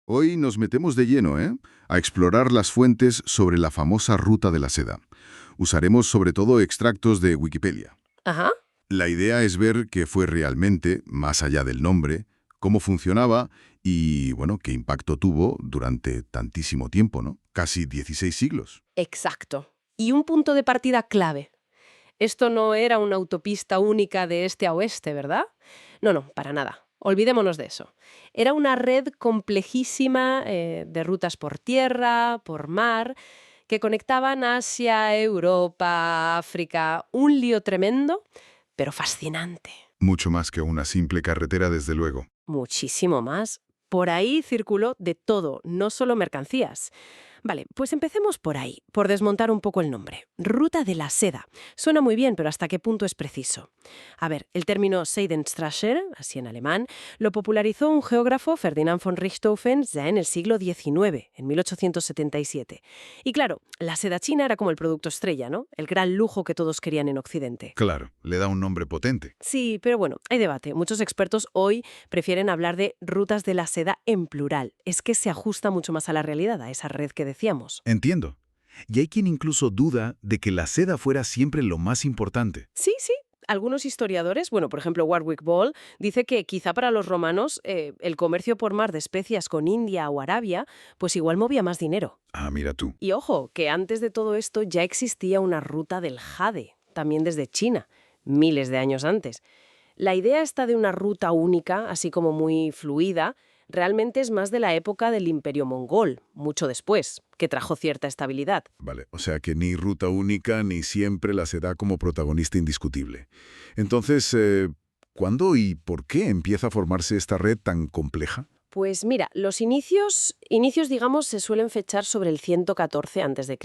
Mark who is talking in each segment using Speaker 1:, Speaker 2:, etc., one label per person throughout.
Speaker 1: Hoy nos metemos de lleno, a explorar las fuentes sobre la famosa ruta de la seda. Usaremos sobre todo extractos de Wikipedia.
Speaker 2: Ajá.
Speaker 1: La idea es ver qué fue realmente, más allá del nombre, cómo funcionaba y, bueno, qué impacto tuvo durante tantísimo tiempo, ¿no? Casi 16 siglos.
Speaker 2: Exacto. Y un punto de partida clave. Esto no era una autopista única de este a oeste, ¿verdad? No, no, para nada. Olvidémonos de eso. Era una red complejísima de rutas por tierra, por mar, que conectaban Asia, Europa, África. Un lío tremendo, pero fascinante.
Speaker 1: Mucho más que una simple carretera, desde luego.
Speaker 2: Muchísimo más. Por ahí circuló de todo, no solo mercancías. Vale, pues empecemos por ahí, por desmontar un poco el nombre. Ruta de la seda. Suena muy bien, pero ¿hasta qué punto es preciso? A ver, el término Seidenstraße, así en alemán, lo popularizó un geógrafo, Ferdinand von Richthofen, ya en el siglo XIX, en 1877. Y claro, la seda china era como el producto estrella, ¿no? El gran lujo que todos querían en Occidente.
Speaker 1: Claro, le da un nombre potente.
Speaker 2: Sí, pero bueno, hay debate. Muchos expertos hoy prefieren hablar de rutas de la seda en plural. Es que se ajusta mucho más a la realidad, a esa red que decíamos.
Speaker 3: Entiendo. Y hay quien incluso duda de que la seda fuera siempre lo más importante.
Speaker 2: Sí, sí. Algunos historiadores, bueno, por ejemplo, Warwick Ball, dice que quizá para los romanos el comercio por mar de especias con India o Arabia, pues igual movía más dinero.
Speaker 3: Ah, mira tú.
Speaker 2: Y ojo, que antes de todo esto ya existía una ruta del jade, también desde China, miles de años antes. La idea esta de una ruta única, así como muy fluida, realmente es más de la época del Imperio Mongol, mucho después, que trajo cierta estabilidad.
Speaker 1: Vale, o sea que ni ruta única ni siempre la seda como protagonista indiscutible. Entonces, ¿cuándo y por qué empieza a formarse esta red tan compleja?
Speaker 2: Pues mira, los inicios digamos, se suelen fechar sobre el 114 a.C.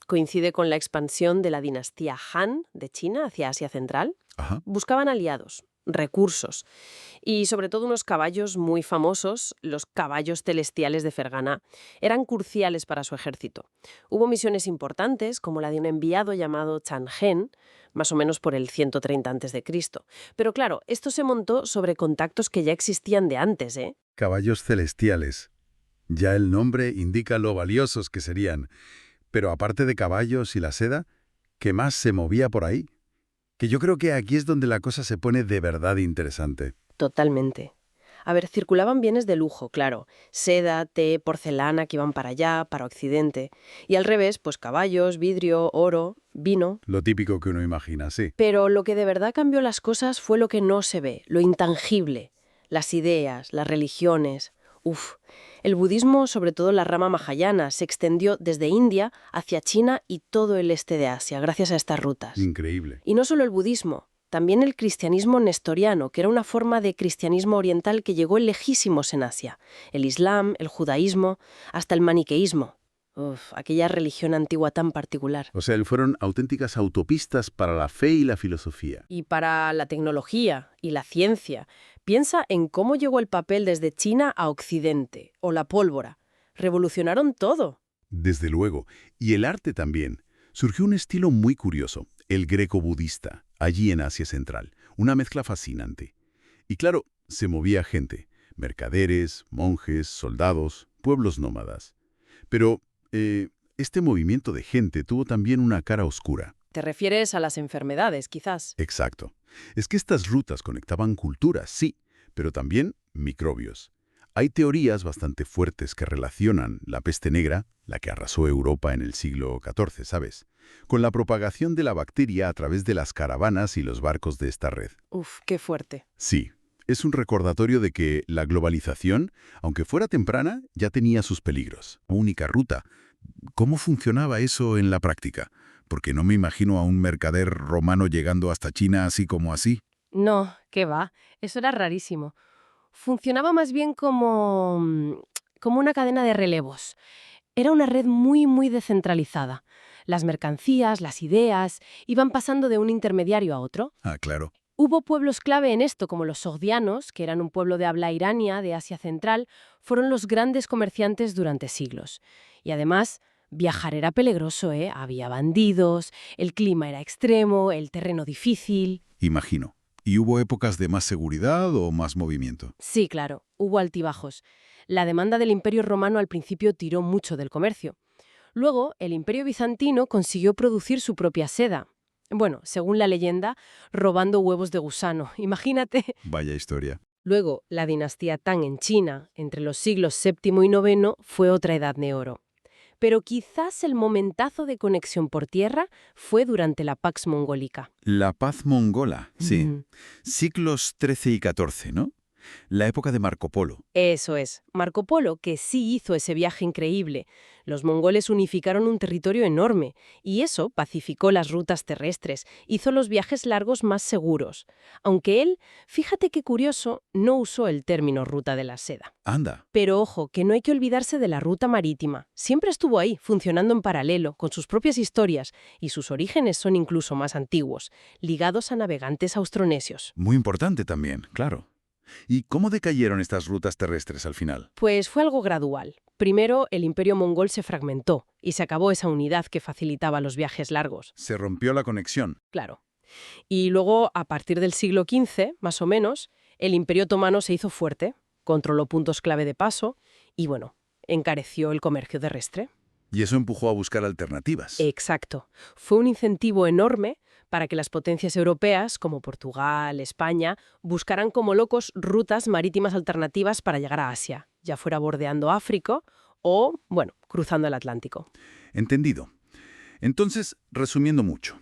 Speaker 2: Coincide con la expansión de la dinastía Han de China hacia Asia Central.
Speaker 1: Ajá.
Speaker 2: Buscaban aliados, recursos y sobre todo unos caballos muy famosos, los caballos celestiales de Ferganá. Eran cruciales para su ejército. Hubo misiones importantes, como la de un enviado llamado Changen, más o menos por el 130 a.C. Pero claro, esto se montó sobre contactos que ya existían de antes, ¿eh?
Speaker 3: Caballos celestiales. Ya el nombre indica lo valiosos que serían. Pero aparte de caballos y la seda, ¿qué más se movía por ahí? Que yo creo que aquí es donde la cosa se pone de verdad interesante.
Speaker 2: Totalmente. A ver, circulaban bienes de lujo, claro. Seda, té, porcelana que iban para allá, para Occidente. Y al revés, pues caballos, vidrio, oro, vino.
Speaker 3: Lo típico que uno imagina, sí.
Speaker 2: Pero lo que de verdad cambió las cosas fue lo que no se ve, lo intangible. Las ideas, las religiones. Uf. El budismo, sobre todo la rama mahayana, se extendió desde India hacia China y todo el este de Asia, gracias a estas rutas.
Speaker 3: Increíble.
Speaker 2: Y no solo el budismo, también el cristianismo nestoriano, que era una forma de cristianismo oriental que llegó lejísimos en Asia. El islam, el judaísmo, hasta el maniqueísmo. Uf, aquella religión antigua tan particular.
Speaker 3: O sea, fueron auténticas autopistas para la fe y la filosofía.
Speaker 2: Y para la tecnología y la ciencia, piensa en cómo llegó el papel desde China a Occidente, o la pólvora. Revolucionaron todo.
Speaker 3: Desde luego. Y el arte también. Surgió un estilo muy curioso, el greco-budista, allí en Asia Central. Una mezcla fascinante. Y claro, se movía gente. Mercaderes, monjes, soldados, pueblos nómadas. Pero este movimiento de gente tuvo también una cara oscura.
Speaker 2: ¿Te refieres a las enfermedades, quizás?
Speaker 3: Exacto. Es que estas rutas conectaban culturas, sí, pero también microbios. Hay teorías bastante fuertes que relacionan la peste negra, la que arrasó Europa en el siglo XIV, ¿sabes?, con la propagación de la bacteria a través de las caravanas y los barcos de esta red.
Speaker 2: Uf, qué fuerte.
Speaker 3: Sí, es un recordatorio de que la globalización, aunque fuera temprana, ya tenía sus peligros. Única ruta. ¿Cómo funcionaba eso en la práctica? Porque no me imagino a un mercader romano llegando hasta China así como así.
Speaker 2: No, qué va. Eso era rarísimo. Funcionaba más bien como una cadena de relevos. Era una red muy, muy descentralizada. Las mercancías, las ideas, iban pasando de un intermediario a otro.
Speaker 3: Ah, claro.
Speaker 2: Hubo pueblos clave en esto, como los sogdianos, que eran un pueblo de habla irania de Asia Central, fueron los grandes comerciantes durante siglos. Y además, viajar era peligroso, ¿eh? Había bandidos, el clima era extremo, el terreno difícil.
Speaker 3: Imagino.
Speaker 1: ¿Y hubo épocas de más seguridad o más movimiento?
Speaker 2: Sí, claro, hubo altibajos. La demanda del Imperio Romano al principio tiró mucho del comercio. Luego, el Imperio Bizantino consiguió producir su propia seda. Bueno, según la leyenda, robando huevos de gusano. Imagínate.
Speaker 1: Vaya historia.
Speaker 2: Luego, la dinastía Tang en China, entre los siglos VII y IX, fue otra edad de oro. Pero quizás el momentazo de conexión por tierra fue durante la Pax Mongólica.
Speaker 4: La paz mongola, sí.
Speaker 2: Ujú.
Speaker 4: Siglos XIII y XIV, ¿no? La época de Marco Polo.
Speaker 2: Eso es. Marco Polo, que sí hizo ese viaje increíble. Los mongoles unificaron un territorio enorme y eso pacificó las rutas terrestres, hizo los viajes largos más seguros. Aunque él, fíjate qué curioso, no usó el término ruta de la seda.
Speaker 4: Anda.
Speaker 2: Pero ojo, que no hay que olvidarse de la ruta marítima. Siempre estuvo ahí, funcionando en paralelo, con sus propias historias, y sus orígenes son incluso más antiguos, ligados a navegantes austronesios.
Speaker 4: Muy importante también, claro. ¿Y cómo decayeron estas rutas terrestres al final?
Speaker 2: Pues fue algo gradual. Primero, el imperio mongol se fragmentó y se acabó esa unidad que facilitaba los viajes largos,
Speaker 4: Se rompió la conexión.
Speaker 2: claro. Y luego, a partir del siglo XV, más o menos, el imperio otomano se hizo fuerte, controló puntos clave de paso y, bueno, encareció el comercio terrestre.
Speaker 4: Y eso empujó a buscar alternativas.
Speaker 2: Exacto. Fue un incentivo enorme para que las potencias europeas, como Portugal, España, buscaran como locos rutas marítimas alternativas para llegar a Asia, ya fuera bordeando África o, bueno, cruzando el Atlántico.
Speaker 4: Entendido. Entonces, resumiendo mucho,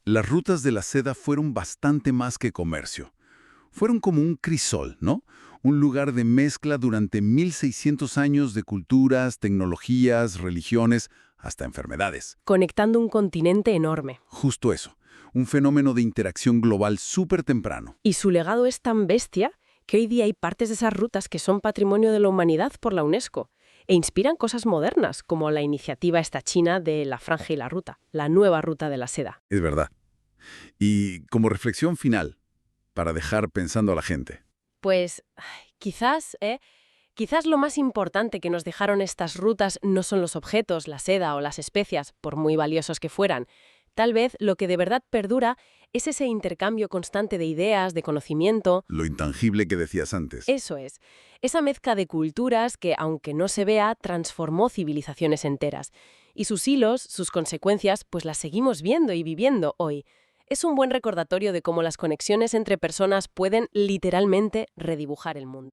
Speaker 4: las rutas de la seda fueron bastante más que comercio. Fueron como un crisol, ¿no? Un lugar de mezcla durante 1600 años de culturas, tecnologías, religiones, hasta enfermedades.
Speaker 2: Conectando un continente enorme.
Speaker 4: Justo eso. Un fenómeno de interacción global súper temprano.
Speaker 2: Y su legado es tan bestia que hoy día hay partes de esas rutas que son patrimonio de la humanidad por la UNESCO e inspiran cosas modernas, como la iniciativa esta china de la franja y la ruta, la nueva ruta de la seda.
Speaker 4: Es verdad. Y como reflexión final, para dejar pensando a la gente.
Speaker 2: Pues quizás lo más importante que nos dejaron estas rutas no son los objetos, la seda o las especias, por muy valiosos que fueran. Tal vez lo que de verdad perdura es ese intercambio constante de ideas, de conocimiento.
Speaker 4: Lo intangible que decías antes.
Speaker 2: Eso es. Esa mezcla de culturas que, aunque no se vea, transformó civilizaciones enteras. Y sus hilos, sus consecuencias, pues las seguimos viendo y viviendo hoy. Es un buen recordatorio de cómo las conexiones entre personas pueden literalmente redibujar el mundo.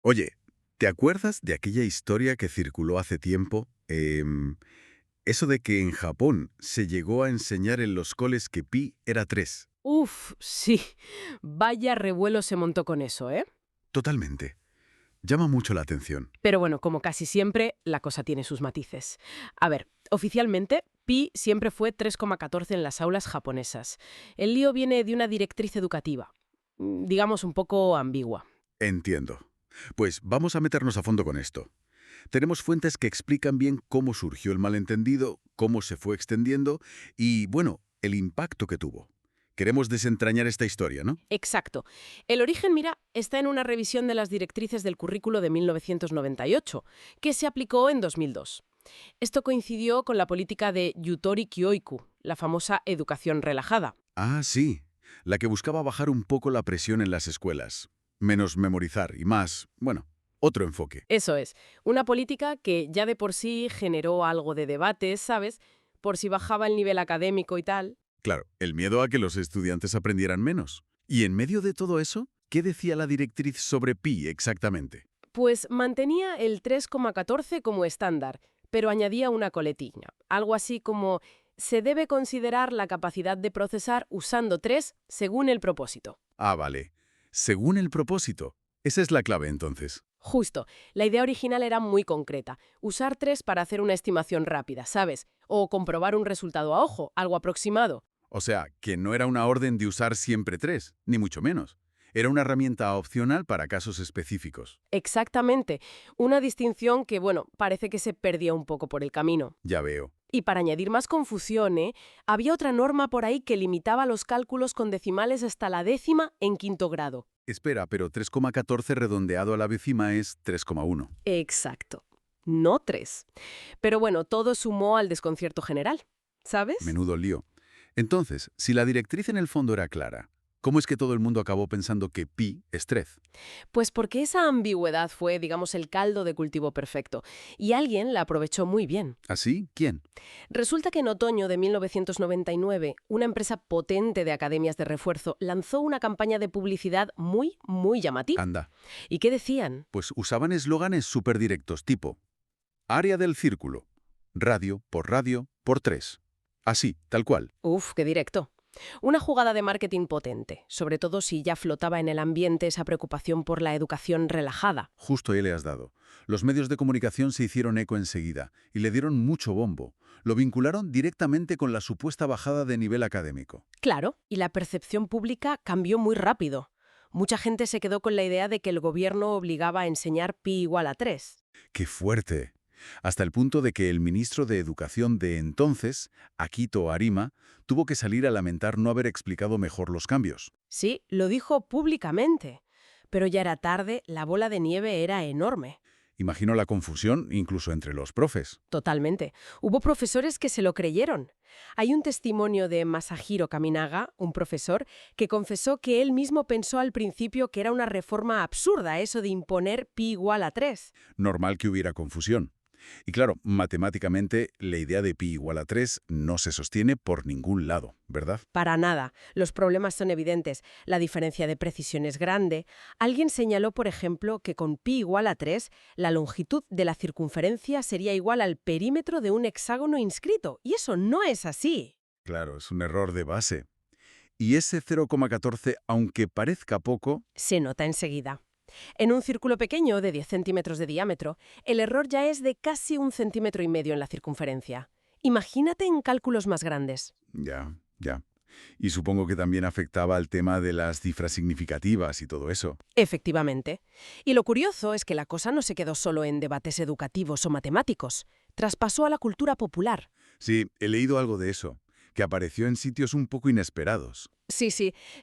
Speaker 4: Oye, ¿te acuerdas de aquella historia que circuló hace tiempo? Eso de que en Japón se llegó a enseñar en los coles que pi era 3.
Speaker 2: Uf, sí. Vaya revuelo se montó con eso, ¿eh?
Speaker 4: Totalmente. Llama mucho la atención.
Speaker 2: Pero bueno, como casi siempre, la cosa tiene sus matices. A ver, oficialmente, pi siempre fue 3,14 en las aulas japonesas. El lío viene de una directriz educativa, digamos un poco ambigua.
Speaker 4: Entiendo. Pues vamos a meternos a fondo con esto. Tenemos fuentes que explican bien cómo surgió el malentendido, cómo se fue extendiendo y, bueno, el impacto que tuvo. Queremos desentrañar esta historia, ¿no?
Speaker 2: Exacto. El origen, mira, está en una revisión de las directrices del currículo de 1998, que se aplicó en 2002. Esto coincidió con la política de Yutori Kyoiku, la famosa educación relajada.
Speaker 4: Ah, sí. La que buscaba bajar un poco la presión en las escuelas. Menos memorizar y más, bueno, otro enfoque.
Speaker 2: Eso es, una política que ya de por sí generó algo de debate, ¿sabes? Por si bajaba el nivel académico y tal.
Speaker 4: Claro, el miedo a que los estudiantes aprendieran menos. Y en medio de todo eso, ¿qué decía la directriz sobre pi exactamente?
Speaker 2: Pues mantenía el 3,14 como estándar, pero añadía una coletilla. Algo así como: se debe considerar la capacidad de procesar usando 3 según el propósito.
Speaker 4: Ah, vale. Según el propósito. Esa es la clave, entonces.
Speaker 2: Justo. La idea original era muy concreta. Usar 3 para hacer una estimación rápida, ¿sabes? O comprobar un resultado a ojo, algo aproximado.
Speaker 4: O sea, que no era una orden de usar siempre 3, ni mucho menos. Era una herramienta opcional para casos específicos.
Speaker 2: Exactamente. Una distinción que, bueno, parece que se perdió un poco por el camino.
Speaker 4: Ya veo.
Speaker 2: Y para añadir más confusión, había otra norma por ahí que limitaba los cálculos con decimales hasta la décima en quinto grado.
Speaker 4: Espera, pero 3,14 redondeado a la décima es 3,1.
Speaker 2: Exacto. No 3. Pero bueno, todo sumó al desconcierto general, ¿sabes?
Speaker 4: Menudo lío. Entonces, si la directriz en el fondo era clara, ¿cómo es que todo el mundo acabó pensando que pi es 3?
Speaker 2: Pues porque esa ambigüedad fue, digamos, el caldo de cultivo perfecto, y alguien la aprovechó muy bien.
Speaker 4: ¿Así? ¿Quién?
Speaker 2: Resulta que en otoño de 1999, una empresa potente de academias de refuerzo lanzó una campaña de publicidad muy llamativa.
Speaker 4: Anda.
Speaker 2: ¿Y qué decían?
Speaker 4: Pues usaban eslóganes súper directos, tipo área del círculo, radio por 3. Así, tal cual.
Speaker 2: Uf, qué directo. Una jugada de marketing potente, sobre todo si ya flotaba en el ambiente esa preocupación por la educación relajada.
Speaker 4: Justo ahí le has dado. Los medios de comunicación se hicieron eco enseguida y le dieron mucho bombo. Lo vincularon directamente con la supuesta bajada de nivel académico.
Speaker 2: Claro, y la percepción pública cambió muy rápido. Mucha gente se quedó con la idea de que el gobierno obligaba a enseñar pi igual a 3.
Speaker 4: ¡Qué fuerte! Hasta el punto de que el ministro de Educación de entonces, Akito Arima, tuvo que salir a lamentar no haber explicado mejor los cambios.
Speaker 2: Sí, lo dijo públicamente. Pero ya era tarde, la bola de nieve era enorme.
Speaker 4: Imagino la confusión incluso entre los profes.
Speaker 2: Totalmente. Hubo profesores que se lo creyeron. Hay un testimonio de Masahiro Kaminaga, un profesor, que confesó que él mismo pensó al principio que era una reforma absurda eso de imponer pi igual a 3.
Speaker 4: Normal que hubiera confusión. Y claro, matemáticamente la idea de pi igual a 3 no se sostiene por ningún lado, ¿verdad?
Speaker 2: Para nada. Los problemas son evidentes. La diferencia de precisión es grande. Alguien señaló, por ejemplo, que con pi igual a 3, la longitud de la circunferencia sería igual al perímetro de un hexágono inscrito. Y eso no es así.
Speaker 4: Claro, es un error de base. Y ese 0,14, aunque parezca poco,
Speaker 2: Se nota enseguida. En un círculo pequeño de 10 centímetros de diámetro, el error ya es de casi 1,5 centímetros en la circunferencia. Imagínate en cálculos más grandes.
Speaker 4: ya. Y supongo que también afectaba al tema de las cifras significativas y todo eso.
Speaker 2: Efectivamente. Y lo curioso es que la cosa no se quedó solo en debates educativos o matemáticos. Traspasó a la cultura popular.
Speaker 4: Sí, he leído algo de eso, que apareció en sitios un poco inesperados.
Speaker 2: Sí.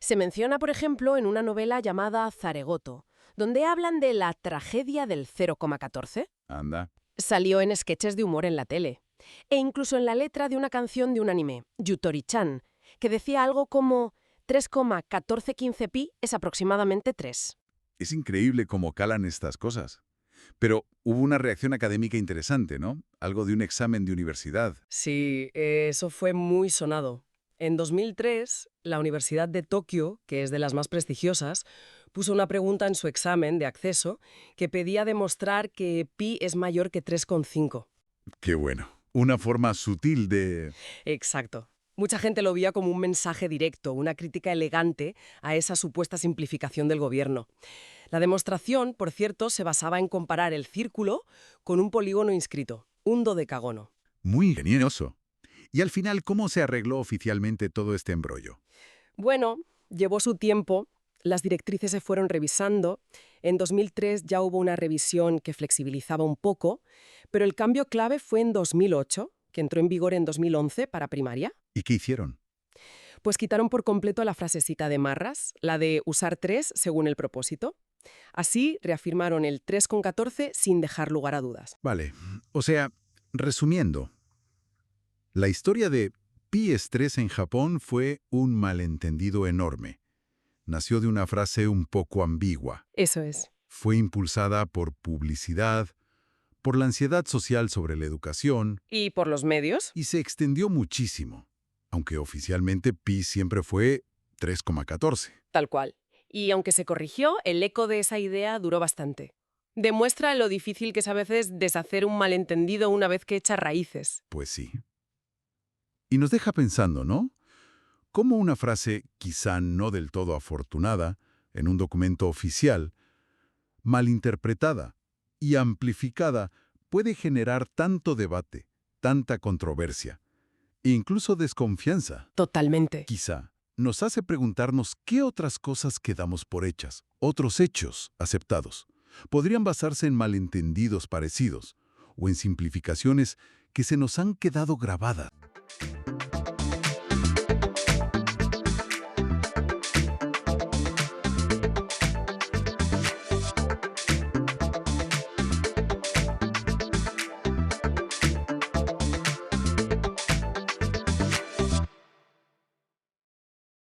Speaker 2: Se menciona, por ejemplo, en una novela llamada Zaregoto, donde hablan de la tragedia del 0,14.
Speaker 4: Anda.
Speaker 2: Salió en sketches de humor en la tele. E incluso en la letra de una canción de un anime, Yutori-chan, que decía algo como 3,1415 pi es aproximadamente 3.
Speaker 4: Es increíble cómo calan estas cosas. Pero hubo una reacción académica interesante, ¿no? Algo de un examen de universidad.
Speaker 2: Sí, eso fue muy sonado. En 2003, la Universidad de Tokio, que es de las más prestigiosas, puso una pregunta en su examen de acceso que pedía demostrar que pi es mayor que 3,5.
Speaker 4: Qué bueno. Una forma sutil de...
Speaker 2: Exacto. Mucha gente lo veía como un mensaje directo, una crítica elegante a esa supuesta simplificación del gobierno. La demostración, por cierto, se basaba en comparar el círculo con un polígono inscrito, un dodecágono.
Speaker 4: Muy ingenioso. Y al final, ¿cómo se arregló oficialmente todo este embrollo?
Speaker 2: Bueno, llevó su tiempo, las directrices se fueron revisando. En 2003 ya hubo una revisión que flexibilizaba un poco, pero el cambio clave fue en 2008, que entró en vigor en 2011 para primaria.
Speaker 4: ¿Y qué hicieron?
Speaker 2: Pues quitaron por completo la frasecita de Marras, la de usar 3 según el propósito. Así reafirmaron el 3,14 sin dejar lugar a dudas.
Speaker 4: Vale, o sea, resumiendo, la historia de pi es 3 en Japón fue un malentendido enorme. Nació de una frase un poco ambigua.
Speaker 2: Eso es.
Speaker 4: Fue impulsada por publicidad, por la ansiedad social sobre la educación,
Speaker 2: ¿Y por los medios?
Speaker 4: y se extendió muchísimo, aunque oficialmente pi siempre fue 3,14.
Speaker 2: Tal cual. Y aunque se corrigió, el eco de esa idea duró bastante. Demuestra lo difícil que es a veces deshacer un malentendido una vez que echa raíces.
Speaker 4: Pues sí. Y nos deja pensando, ¿no? Cómo una frase, quizá no del todo afortunada, en un documento oficial, malinterpretada y amplificada, puede generar tanto debate, tanta controversia, e incluso desconfianza.
Speaker 2: Totalmente.
Speaker 4: Quizá nos hace preguntarnos qué otras cosas quedamos por hechas, otros hechos aceptados. Podrían basarse en malentendidos parecidos o en simplificaciones
Speaker 3: que se nos han quedado grabadas.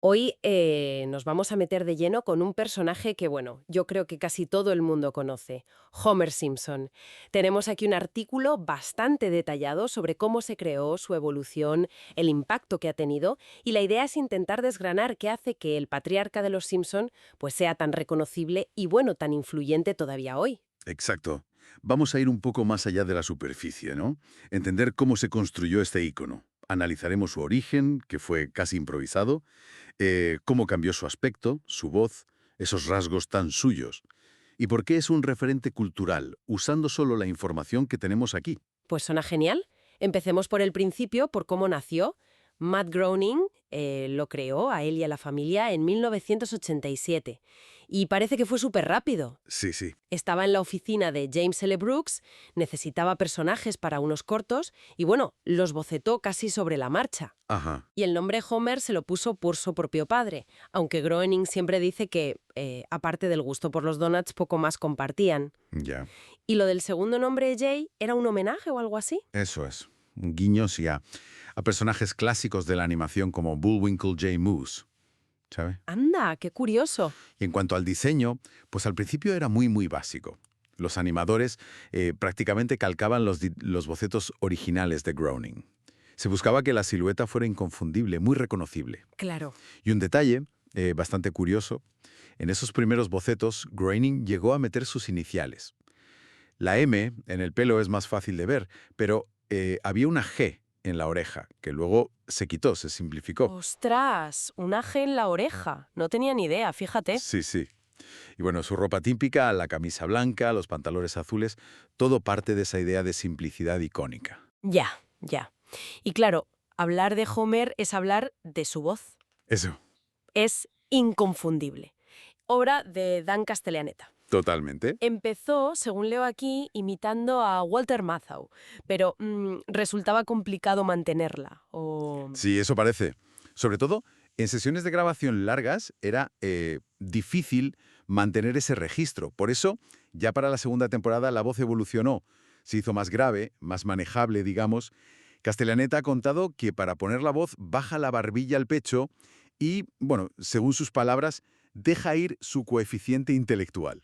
Speaker 2: Hoy nos vamos a meter de lleno con un personaje que, bueno, yo creo que casi todo el mundo conoce, Homer Simpson. Tenemos aquí un artículo bastante detallado sobre cómo se creó, su evolución, el impacto que ha tenido, y la idea es intentar desgranar qué hace que el patriarca de los Simpson pues sea tan reconocible y, bueno, tan influyente todavía hoy.
Speaker 4: Exacto. Vamos a ir un poco más allá de la superficie, ¿no? Entender cómo se construyó este ícono. Analizaremos su origen, que fue casi improvisado, cómo cambió su aspecto, su voz, esos rasgos tan suyos, y por qué es un referente cultural, usando solo la información que tenemos aquí.
Speaker 2: Pues suena genial. Empecemos por el principio, por cómo nació. Matt Groening lo creó a él y a la familia en 1987. Y parece que fue súper rápido.
Speaker 4: Sí, sí.
Speaker 2: Estaba en la oficina de James L. Brooks, necesitaba personajes para unos cortos y, bueno, los bocetó casi sobre la marcha.
Speaker 4: Ajá.
Speaker 2: Y el nombre Homer se lo puso por su propio padre, aunque Groening siempre dice que, aparte del gusto por los donuts, poco más compartían.
Speaker 4: Ya.
Speaker 2: ¿Y lo del segundo nombre, Jay, era un homenaje o algo así?
Speaker 4: Eso es. Guiños y a personajes clásicos de la animación como Bullwinkle J. Moose, ¿sabe?
Speaker 2: Anda, qué curioso.
Speaker 4: Y en cuanto al diseño, pues al principio era muy básico. Los animadores prácticamente calcaban los bocetos originales de Groening. Se buscaba que la silueta fuera inconfundible, muy reconocible.
Speaker 2: Claro.
Speaker 4: Y un detalle bastante curioso, en esos primeros bocetos, Groening llegó a meter sus iniciales. La M en el pelo es más fácil de ver, pero había una G en la oreja, que luego se quitó, se simplificó.
Speaker 2: ¡Ostras! Una G en la oreja. No tenía ni idea, fíjate.
Speaker 4: Sí, sí. Y bueno, su ropa típica, la camisa blanca, los pantalones azules, todo parte de esa idea de simplicidad icónica.
Speaker 2: Ya, ya. Y claro, hablar de Homer es hablar de su voz.
Speaker 4: Eso,
Speaker 2: Es inconfundible. Obra de Dan Castellaneta.
Speaker 4: totalmente.
Speaker 2: Empezó, según leo aquí, imitando a Walter Matthau, pero resultaba complicado mantenerla.
Speaker 4: Sí, eso parece. Sobre todo, en sesiones de grabación largas era difícil mantener ese registro. Por eso, ya para la segunda temporada la voz evolucionó. Se hizo más grave, más manejable, digamos. Castellaneta ha contado que para poner la voz baja la barbilla al pecho y, bueno, según sus palabras, deja ir su coeficiente intelectual.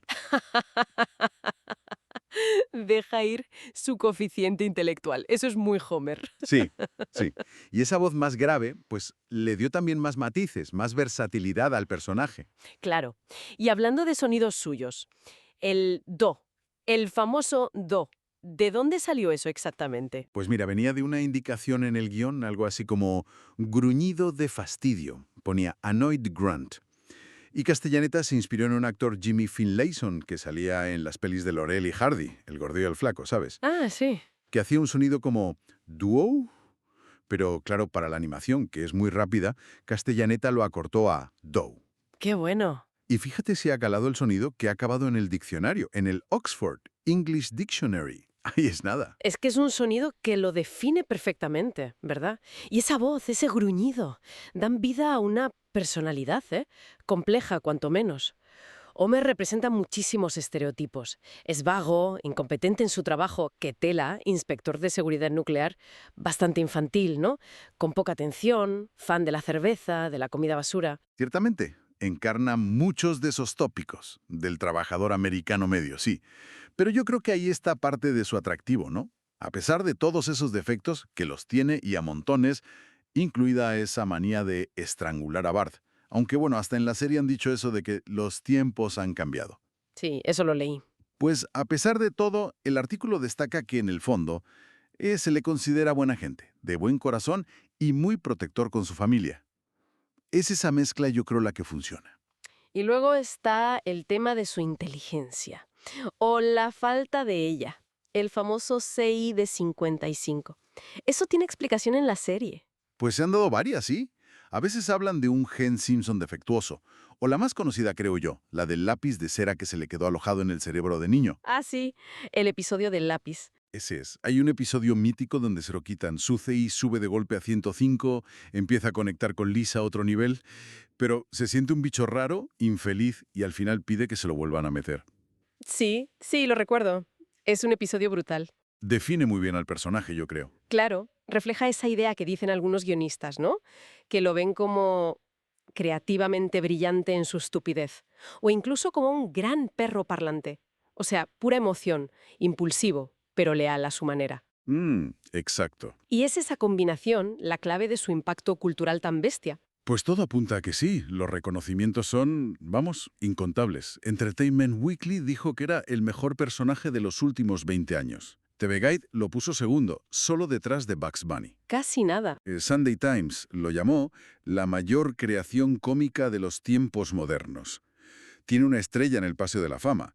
Speaker 2: Deja ir su coeficiente intelectual. Eso es muy Homer.
Speaker 4: Sí, sí. Y esa voz más grave, pues le dio también más matices, más versatilidad al personaje.
Speaker 2: Claro. Y hablando de sonidos suyos, el do, el famoso do, ¿de dónde salió eso exactamente?
Speaker 4: Pues mira, venía de una indicación en el guión, algo así como gruñido de fastidio. Ponía annoyed grunt. Y Castellaneta se inspiró en un actor Jimmy Finlayson, que salía en las pelis de Laurel y Hardy, el gordo y el flaco, ¿sabes?
Speaker 2: Ah, sí.
Speaker 4: Que hacía un sonido como duo, pero claro, para la animación, que es muy rápida, Castellaneta lo acortó a do.
Speaker 2: Qué bueno.
Speaker 4: Y fíjate si ha calado el sonido que ha acabado en el diccionario, en el Oxford English Dictionary. Ahí es nada.
Speaker 2: Es que es un sonido que lo define perfectamente, ¿verdad? Y esa voz, ese gruñido, dan vida a una personalidad, compleja cuanto menos. Homer representa muchísimos estereotipos. Es vago, incompetente en su trabajo, que tela, inspector de seguridad nuclear, bastante infantil, ¿no? Con poca atención, fan de la cerveza, de la comida basura.
Speaker 4: Ciertamente, encarna muchos de esos tópicos del trabajador americano medio, sí. Pero yo creo que ahí está parte de su atractivo, ¿no? A pesar de todos esos defectos, que los tiene y a montones, incluida esa manía de estrangular a Bart. Aunque bueno, hasta en la serie han dicho eso de que los tiempos han cambiado.
Speaker 2: Sí, eso lo leí.
Speaker 4: Pues a pesar de todo, el artículo destaca que en el fondo se le considera buena gente, de buen corazón y muy protector con su familia. Es esa mezcla yo creo la que funciona.
Speaker 2: Y luego está el tema de su inteligencia, o la falta de ella, el famoso CI de 55. Eso tiene explicación en la serie.
Speaker 4: Pues se han dado varias, ¿sí? A veces hablan de un gen Simpson defectuoso, o la más conocida creo yo, la del lápiz de cera que se le quedó alojado en el cerebro de niño.
Speaker 2: Ah, sí, el episodio del lápiz.
Speaker 4: Ese es. Hay un episodio mítico donde se lo quitan. Sucey sube de golpe a 105, empieza a conectar con Lisa a otro nivel, pero se siente un bicho raro, infeliz, y al final pide que se lo vuelvan a meter.
Speaker 2: Sí, sí, lo recuerdo. Es un episodio brutal.
Speaker 4: Define muy bien al personaje, yo creo.
Speaker 2: Claro, refleja esa idea que dicen algunos guionistas, ¿no? Que lo ven como creativamente brillante en su estupidez, o incluso como un gran perro parlante. O sea, pura emoción, impulsivo, pero leal a su manera.
Speaker 4: Exacto.
Speaker 2: Y es esa combinación la clave de su impacto cultural tan bestia.
Speaker 4: Pues todo apunta a que sí. Los reconocimientos son, vamos, incontables. Entertainment Weekly dijo que era el mejor personaje de los últimos 20 años. TV Guide lo puso segundo, solo detrás de Bugs Bunny.
Speaker 2: Casi nada.
Speaker 4: El Sunday Times lo llamó la mayor creación cómica de los tiempos modernos. Tiene una estrella en el Paseo de la Fama.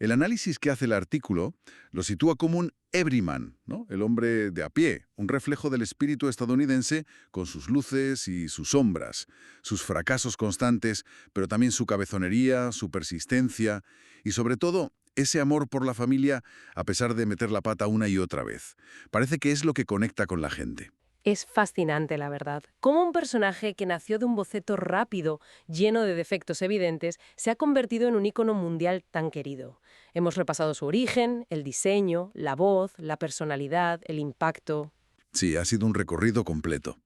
Speaker 4: El análisis que hace el artículo lo sitúa como un everyman, ¿no? El hombre de a pie, un reflejo del espíritu estadounidense con sus luces y sus sombras, sus fracasos constantes, pero también su cabezonería, su persistencia y sobre todo ese amor por la familia a pesar de meter la pata una y otra vez. Parece que es lo que conecta con la gente.
Speaker 2: Es fascinante, la verdad. Cómo un personaje que nació de un boceto rápido, lleno de defectos evidentes, se ha convertido en un ícono mundial tan querido. Hemos repasado su origen, el diseño, la voz, la personalidad, el impacto.
Speaker 4: Sí, ha sido un recorrido completo.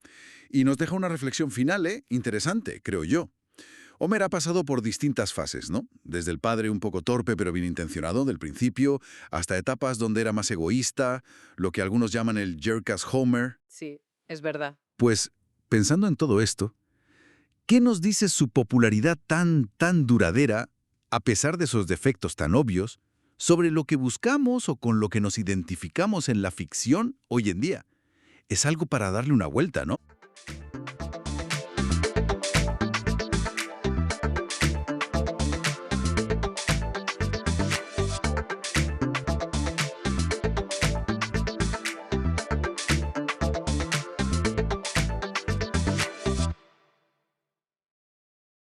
Speaker 4: Y nos deja una reflexión final, interesante, creo yo. Homer ha pasado por distintas fases, ¿no? Desde el padre un poco torpe pero bien intencionado del principio, hasta etapas donde era más egoísta, lo que algunos llaman el jerk-ass Homer.
Speaker 2: Sí, es verdad.
Speaker 4: Pues, pensando en todo esto, ¿qué nos dice su popularidad tan duradera, a pesar de sus defectos tan obvios, sobre lo que buscamos o con lo que nos identificamos en la ficción hoy en día? Es algo para darle una vuelta, ¿no?